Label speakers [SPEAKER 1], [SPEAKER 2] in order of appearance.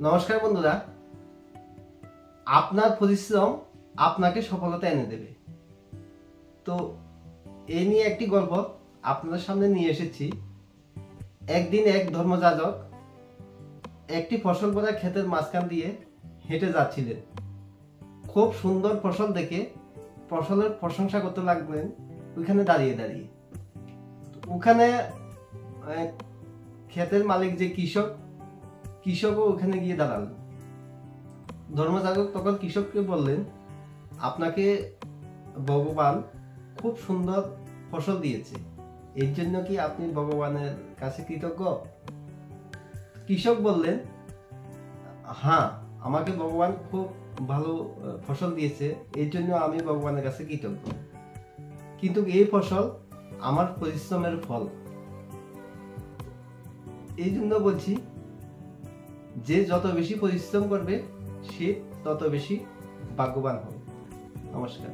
[SPEAKER 1] নমস্কার বন্ধুরা, আপনার পরিশ্রম আপনাকে সফলতা এনে দেবে। তো এই নিয়ে একটি গল্প আপনাদের সামনে নিয়ে এসেছি। একদিন এক ধর্মযাজক একটি ফসল ভরা ক্ষেতের মাঝখান দিয়ে হেঁটে যাচ্ছিলেন। খুব সুন্দর ফসল দেখে ফসলের প্রশংসা করতে লাগলেন ওইখানে দাঁড়িয়ে দাঁড়িয়ে। ওখানে ক্ষেতের মালিক যে কৃষকও ওখানে গিয়ে দাঁড়ালেন। ধর্মযাজক তখন কৃষককে বললেন, আপনাকে ভগবান খুব সুন্দর ফসল দিয়েছে, এর জন্য কি আপনি ভগবানের কাছে কৃতজ্ঞ? কৃষক বললেন, হ্যাঁ, আমাকে ভগবান খুব ভালো ফসল দিয়েছে, এর জন্য আমি ভগবানের কাছে কৃতজ্ঞ, কিন্তু এই ফসল আমার পরিশ্রমের ফল। এই জন্য বলছি, যে যত বেশি পরিশ্রম করবে সে তত বেশি ভাগ্যবান হবে। নমস্কার।